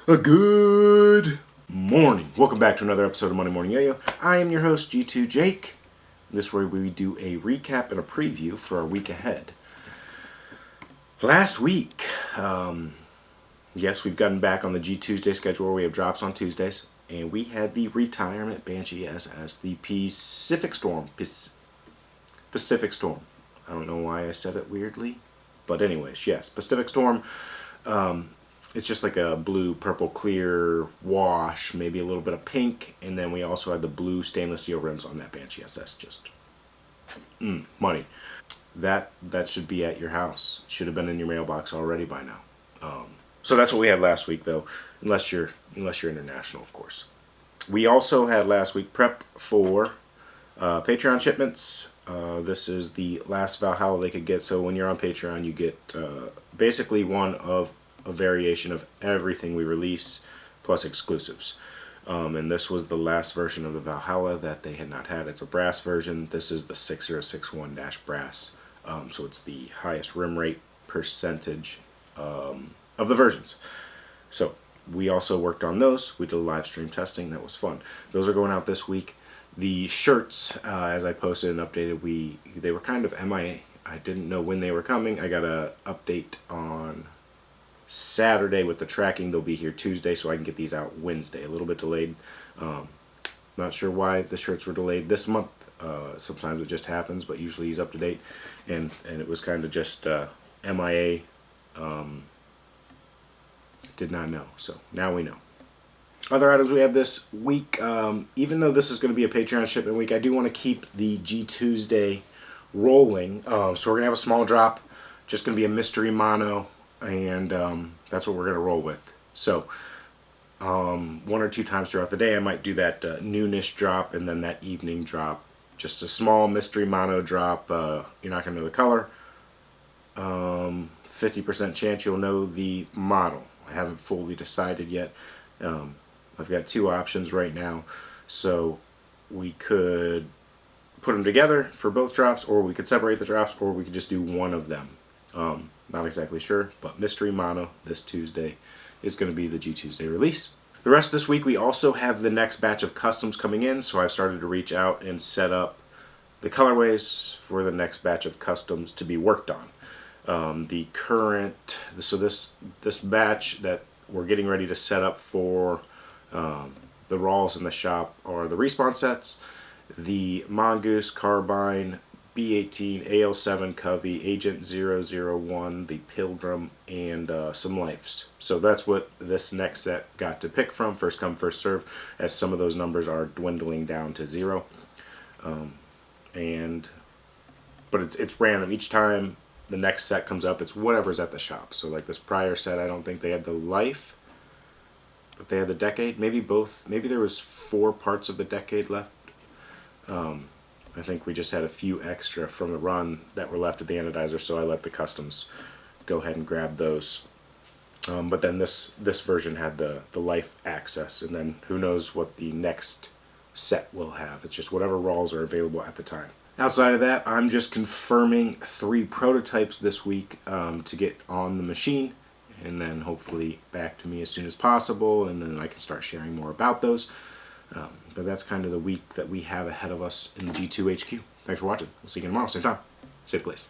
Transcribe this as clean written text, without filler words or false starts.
A good morning. Welcome back to another episode of Monday Morning Yo-Yo. I am your host, G2 Jake. This is where we do a recap and a preview for our week ahead. Last week, yes, we've gotten back on the G Tuesday schedule where we have drops on Tuesdays. And we had the retirement Banshee SS, the Pacific Storm. Pacific Storm. I don't know why I said it weirdly. But anyways, yes, Pacific Storm. It's just like a blue, purple, clear wash, maybe a little bit of pink, and then we also had the blue stainless steel rims on that Banshee SS. Just money. That should be at your house. Should have been in your mailbox already by now. So that's what we had last week, though, unless you're international, of course. We also had last week prep for Patreon shipments. This is the last Valhalla they could get. So when you're on Patreon, you get basically one of a variation of everything we release, plus exclusives. And this was the last version of the Valhalla that they had not had. It's a brass version. This is the 6061-brass. So it's the highest rim rate percentage of the versions. So we also worked on those. We did a live stream testing. That was fun. Those are going out this week. The shirts, as I posted and updated, they were kind of MIA. I didn't know when they were coming. I got an update on Saturday with the tracking. They'll be here Tuesday, so I can get these out Wednesday. A little bit delayed. Not sure why the shirts were delayed this month. Sometimes it just happens, but usually he's up to date. And it was kind of just MIA. Did not know. So now we know. Other items we have this week, even though this is going to be a Patreon shipment week, I do want to keep the G Tuesday rolling. So we're going to have a small drop. Just going to be a mystery mono. And that's what we're going to roll with. So one or two times throughout the day I might do that noonish drop and then that evening drop. Just a small mystery mono drop. You're not going to know the color. 50% chance you'll know the model. I haven't fully decided yet. I've got two options right now. So we could put them together for both drops, or we could separate the drops, or we could just do one of them. Not exactly sure, but Mystery Mono this Tuesday is going to be the G Tuesday release. The rest of this week we also have the next batch of customs coming in, so I've started to reach out and set up the colorways for the next batch of customs to be worked on. This batch that we're getting ready to set up for the Rawls in the shop are the Respawn sets, the Mongoose, Carbine, B18, AL7 Covey, Agent 001, the Pilgrim, and some Lifes. So that's what this next set got to pick from. First come, first serve, as some of those numbers are dwindling down to 0. But it's random. Each time the next set comes up, it's whatever's at the shop. So like this prior set, I don't think they had the Life, but they had the Decade. Maybe both. Maybe there was 4 parts of the Decade left. I think we just had a few extra from the run that were left at the anodizer, so I let the customs go ahead and grab those. But then this version had the Life access, and then who knows what the next set will have. It's just whatever Rawls are available at the time. Outside of that, I'm just confirming 3 prototypes this week to get on the machine, and then hopefully back to me as soon as possible, and then I can start sharing more about those. But that's kind of the week that we have ahead of us in the G2 HQ. Thanks for watching. We'll see you again tomorrow, same time, same place.